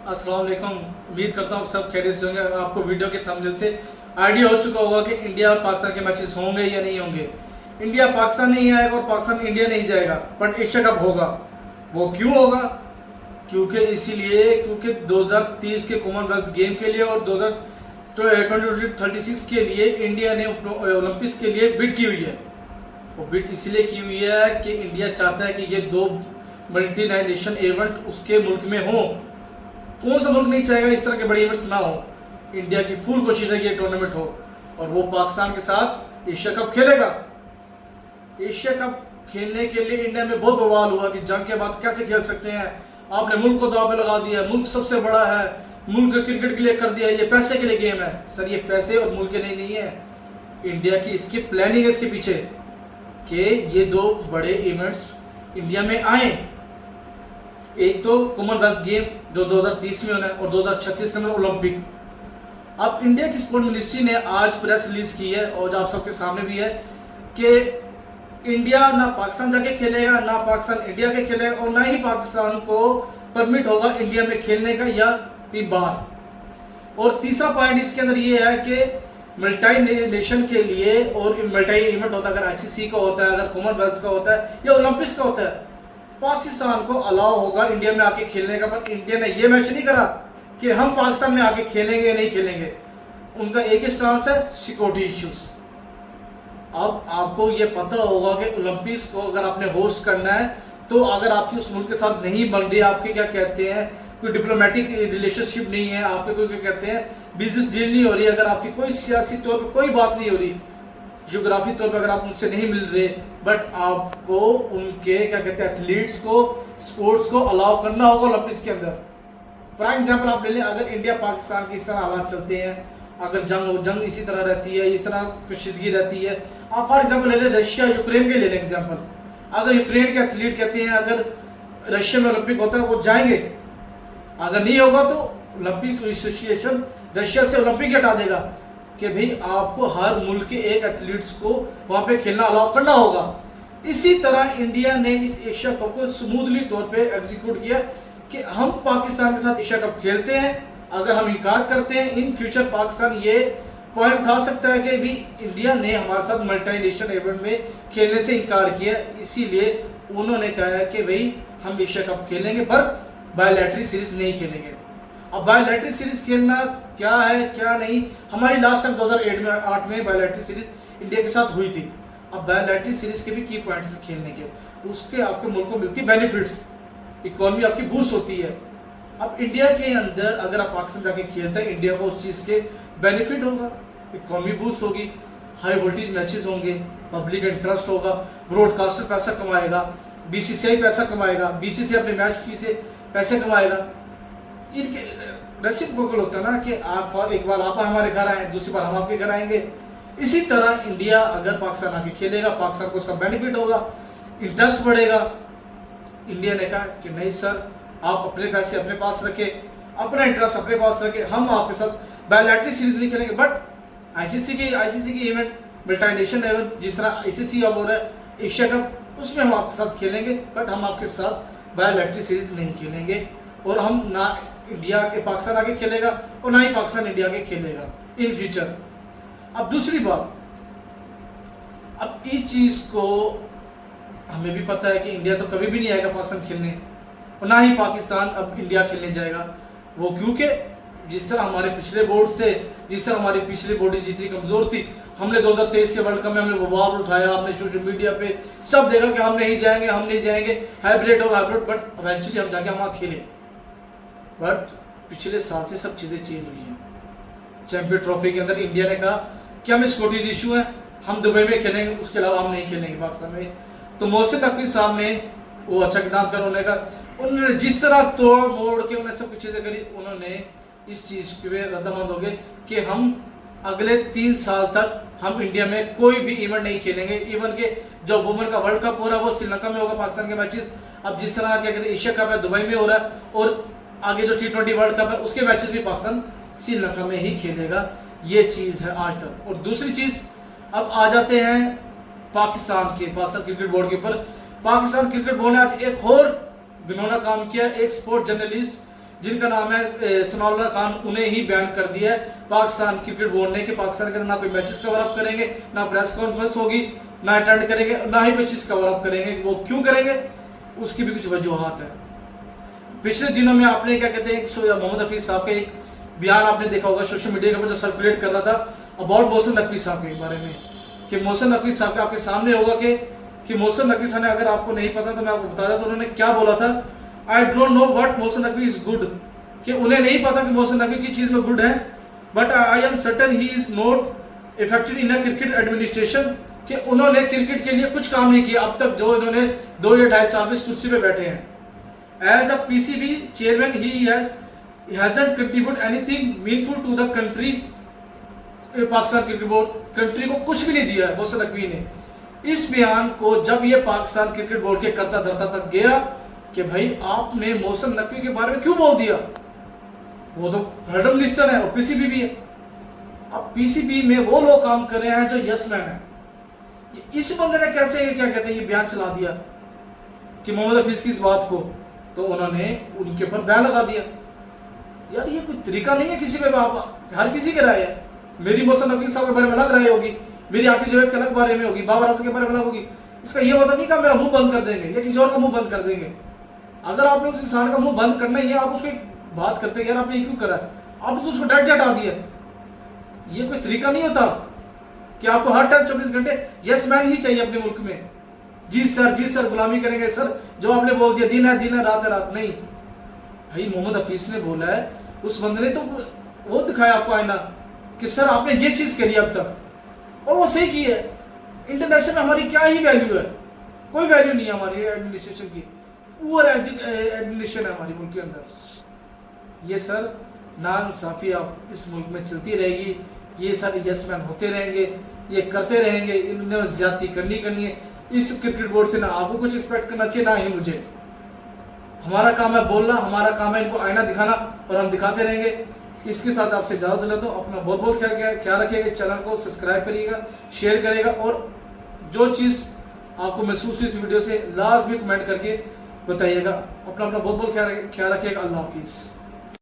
अस्सलाम वालेकुम। उम्मीद करता हूँ सब खैरियत से होंगे। आपको वीडियो के थंबनेल से आइडिया हो चुका होगा कि इंडिया और पाकिस्तान के मैचेस होंगे या नहीं होंगे। इंडिया पाकिस्तान नहीं आएगा और पाकिस्तान इंडिया नहीं जाएगा, बट एशिया कप होगा। वो क्यों होगा? क्योंकि 2030 के कॉमनवेल्थ गेम के लिए और 2036 के लिए इंडिया ने ओलंपिक्स के लिए बिड की हुई है। वो बिड इसलिए की हुई है कि इंडिया चाहता है कि ये दो मल्टीनेशनल इवेंट उसके मुल्क में हो। कौन सा मुल्क नहीं चाहेगा इस तरह के बड़े इवेंट्स ना हो। इंडिया की फुल कोशिश है कि ये टूर्नामेंट हो और वो पाकिस्तान के साथ एशिया कप खेलेगा। एशिया कप खेलने के लिए इंडिया में बहुत बवाल हुआ कि जंग के बाद कैसे खेल सकते हैं, आपने मुल्क को दाव पे लगा दिया, मुल्क सबसे बड़ा है, मुल्क क्रिकेट के लिए कर दिया, ये पैसे के लिए गेम है। सर ये पैसे और मुल्क के लिए नहीं है, इंडिया की इसकी प्लानिंग है इसके पीछे कि ये दो बड़े इवेंट्स इंडिया में आए। एक तो कॉमनवेल्थ गेम जो 2030 में होना है और 2036 में ओलंपिक। अब इंडिया की स्पोर्ट मिनिस्ट्री ने आज प्रेस रिलीज की है और आप सबके सामने भी है कि इंडिया ना पाकिस्तान जाके खेलेगा, ना पाकिस्तान इंडिया के खेलेगा और ना ही पाकिस्तान को परमिट होगा इंडिया में खेलने का या कहीं बाहर। और तीसरा पॉइंट इसके अंदर ये है कि मल्टी नेशन के लिए और मल्टी इवेंट होता है, अगर आईसीसी का होता है, अगर कॉमनवेल्थ का होता है या ओलंपिक्स का होता है, पाकिस्तान को अलाउ होगा इंडिया में आके खेलने का। पर इंडिया ने ये मैच नहीं करा कि हम पाकिस्तान में आके खेलेंगे या नहीं खेलेंगे। उनका एक ही स्टांस है, सिक्योरिटी इश्यूज। अब आपको ये पता होगा कि ओलंपिक्स को अगर आपने होस्ट करना है तो अगर आपकी उस मुल्क के साथ नहीं बन रही, आपके क्या कहते हैं कोई डिप्लोमेटिक रिलेशनशिप नहीं है, आपके कोई क्या कहते हैं बिजनेस डील नहीं हो रही, अगर आपकी कोई सियासी तौर पर कोई बात नहीं हो रही, जियोग्राफी तौर पर अगर आप उनसे नहीं मिल रहे, बट आपको उनके क्या कहते हैं एथलीट्स को, स्पोर्ट्स को अलाउ करना होगा ओलंपिक्स के अंदर। फॉर एग्जाम्पल आप ले लें, अगर इंडिया पाकिस्तान की इस तरह हालात चलते हैं, अगर जंग इसी तरह रहती है, इस तरह कशीदगी रहती है, आप फॉर एग्जाम्पल ले लें रशिया यूक्रेन के ले लें एग्जाम्पल। अगर यूक्रेन के एथलीट कहते हैं अगर रशिया में ओलंपिक होता है वो जाएंगे, अगर नहीं होगा तो ओलंपिक्स एसोसिएशन रशिया से ओलंपिक हटा देगा कि भाई आपको हर मुल्क के एक एथलीट्स को वहां पे खेलना अलाउ करना होगा। इसी तरह इंडिया ने इस एशिया कप को स्मूथली तौर पे एग्जीक्यूट किया कि हम पाकिस्तान के साथ एशिया कप खेलते हैं। अगर हम इनकार करते हैं, इन फ्यूचर पाकिस्तान ये पॉइंट उठा सकता है कि भी इंडिया ने हमारे साथ मल्टीनेशनल इवेंट में खेलने से इनकार किया, इसीलिए उन्होंने कहा है कि भाई हम एशिया कप खेलेंगे पर बायलैटरल सीरीज नहीं खेलेंगे। अब बायलैटरल सीरीज खेलना क्या है क्या नहीं, हमारी लास्ट टाइम 2008 में बायलैटरल सीरीज इंडिया के साथ हुई थी। अब बायलैटरल सीरीज के भी की पॉइंट्स खेलने के, उसके आपके मुल्क को मिलती बेनिफिट्स, इकोनॉमी आपकी बूस्ट होती है। अब इंडिया के अंदर अगर आप पाकिस्तान जाके खेलते हैं, इंडिया को उस चीज़ के बेनिफिट होगा, इकोनॉमी बूस्ट होगी, हाई वोल्टेज मैचेस होंगे, पब्लिक इंटरेस्ट होगा, ब्रॉडकास्टर पैसा कमाएगा, बीसीसीआई पैसा कमाएगा, बीसीसीआई अपने मैच फी से पैसे कमाएगा। इनके रेसिप्रोकल होता है ना कि आप एक बार आप हमारे घर आए, दूसरी बार हम आपके घर आएंगे। इसी तरह इंडिया अगर पाकिस्तान आके खेलेगा, पाकिस्तान को उसका बेनिफिट होगा, इंटरेस्ट बढ़ेगा। इंडिया ने कहा कि नहीं सर, आप अपने पैसे अपने पास रखे, अपना इंटरेस्ट अपने पास रखे, हम आपके साथ बायलैटरल सीरीज नहीं खेलेंगे, बट आईसीसी की इवेंट मल्टीनेशनल इवेंट जिस तरह आईसीसी अब हो रहा है एशिया कप, उसमें हम आपके साथ खेलेंगे, बट हम आपके साथ बायलैटरल सीरीज नहीं खेलेंगे। और हम ना इंडिया के पाकिस्तान आके खेलेगा और ना ही पाकिस्तान इंडिया के खेलेगा इन फ्यूचर। अब दूसरी बात, अब इस चीज को हमें भी पता है कि इंडिया तो कभी भी नहीं आएगा पाकिस्तान खेलने और ना ही पाकिस्तान अब इंडिया खेलने जाएगा। वो क्योंकि जिस तरह हमारे पिछले बोर्ड थे, जिस तरह हमारी पिछली बॉडी जितनी कमजोर थी, हमने 2023 के वर्ल्ड कप में हमने बवाल उठाया, हमने सोशल मीडिया पे सब देखा कि हम नहीं जाएंगे, हम नहीं जाएंगे, हाइब्रिड होगा हाइब्रिड, बट इवेंचुअली हम जाके वहां खेले। बट पिछले साल से सब चीजें चेंज हुई हैं। चैंपियन ट्रॉफी के अंदर इंडिया ने कहा कि हमें सिक्योरिटी इशू है, हम दुबई में खेलेंगे, उसके अलावा हम नहीं खेलेंगे पाकिस्तान में। तो मोहसिन नकवी साहब ने वो अच्छा किताब कर उन्होंने जिस तरह तोड़ मोड़ के उन्हें सब कुछ चीजें करी, उन्होंने इस चीज पे रद्दमंद हो गए कि हम अगले 3 साल तक हम इंडिया में कोई भी इवेंट नहीं खेलेंगे। इवन के जो वुमेन का वर्ल्ड कप हो रहा है वो श्रीलंका में होगा, पाकिस्तान के मैचेस। अब जिस तरह क्या कहते हैं एशिया कप है दुबई में हो रहा है, और आगे जो T20 वर्ल्ड कप है उसके मैचेस भी पाकिस्तान श्रीलंका में ही खेलेगा। ये चीज है आज तक। और दूसरी चीज, अब आ जाते हैं पाकिस्तान क्रिकेट बोर्ड के ऊपर। पाकिस्तान क्रिकेट बोर्ड ने आज एक और घिनौना काम किया। एक स्पोर्ट जर्नलिस्ट जिनका नाम है सनाउल्लाह खान, उन्हें ही बैन कर दिया है पाकिस्तान क्रिकेट बोर्ड ने कि पाकिस्तान के अंदर ना कोई मैचेस कवर अप करेंगे, ना प्रेस कॉन्फ्रेंस होगी, ना अटेंड करेंगे, ना ही कोई चीज कवर अप करेंगे। वो क्यों करेंगे, उसकी भी कुछ वजूहात है। पिछले दिनों में आपने क्या कहते हैं मोहम्मद हफीज साहब का एक बयान आपने देखा होगा सोशल मीडिया के ऊपर जो सर्कुलेट कर रहा था अबाउट मोहसिन नकवी साहब के बारे में, कि मोहसिन नकवी साहब के आपके सामने होगा कि मोहसिन नकवी साहब ने, अगर आपको नहीं पता तो मैं आपको बता रहा था, उन्होंने क्या बोला था, I don't know what Mohsin Naqvi is good, कि उन्हें नहीं पता कि मोहसिन नकवी की चीज में गुड है, but I am certain he is not affected in a cricket administration, कि उन्होंने क्रिकेट के लिए कुछ काम नहीं किया अब तक, जो इन्होंने 2 या 2.5 साल में इस कुर्सी पे बैठे हैं। एज अ पीसीबी चेयरमैन ही hasn't contributed anything meaningful to the country, Pakistan cricket board country को कुछ भी नहीं दिया है मोहसिन नकवी ने। इस बयान को जब ये पाकिस्तान क्रिकेट बोर्ड के कर्ता धर्ता तक गया कि भाई आपने मोहसिन नकवी के बारे में क्यों बोल दिया, वो तो फेडरल मिनिस्टर है और पीसीबी भी है। अब पीसीबी में वो लोग काम कर रहे हैं जो यस मैन है। इस बंदे ने कैसे क्या कहते हैं ये बयान चला दिया कि मोहम्मद हफीज की इस बात को, तो उन्होंने उनके ऊपर बैन लगा दिया। यार ये कोई तरीका नहीं है, किसी पे हर किसी के राय है। मेरी मोहसिन नकवी साहब के बारे में अलग राय होगी, मेरी आपकी जवेद के अलग बारे में होगी, बाबर आजम के बारे में अलग होगी। इसका ये मतलब नहीं कि आप मेरा मुंह बंद कर देंगे या किसी और का मुंह बंद कर देंगे। अगर आपने उस इंसान का मुंह बंद करना ही है, आप उसको बात करते हैं यार आपने ये क्यों करा, आपने तो उसको डांट हटा दिया। ये कोई तरीका नहीं होता कि आपको हर टाइम 24 घंटे यस मैन ही चाहिए अपने मुल्क में। जी सर गुलामी करेंगे सर, जो आपने बोल दिया दिन है रात है रात। नहीं भाई, मोहम्मद हफीज ने बोला है, उस बंदे ने तो वो दिखाया आपको आईना कि सर आपने ये चीज करी अब तक, और वो सही की है। इंटरनेशनल में हमारी क्या ही वैल्यू है, कोई वैल्यू नहीं है हमारी एडमिनिस्ट्रेशन की, पुअर एडमिनिस्ट्रेशन है हमारी मुल्क के अंदर। ये सर नाइंसाफी आप इस मुल्क में चलती रहेगी, ये सारे यसमैन होते रहेंगे, ये करते रहेंगे, इन्होंने ज्यादती करनी है। इस क्रिकेट बोर्ड से ना आपको कुछ एक्सपेक्ट करना चाहिए ना ही मुझे। हमारा काम है बोलना, हमारा काम है इनको आईना दिखाना, और हम दिखाते रहेंगे। इसके साथ आपसे इजाजत लेता हूं। अपना बहुत बहुत ख्याल रखिएगा, चैनल को सब्सक्राइब करिएगा, शेयर करिएगा, और जो चीज आपको महसूस हुई इस वीडियो से लाजमी कमेंट करके बताइएगा। अपना बहुत बहुत ख्याल रखिएगा। अल्लाह हाफिज।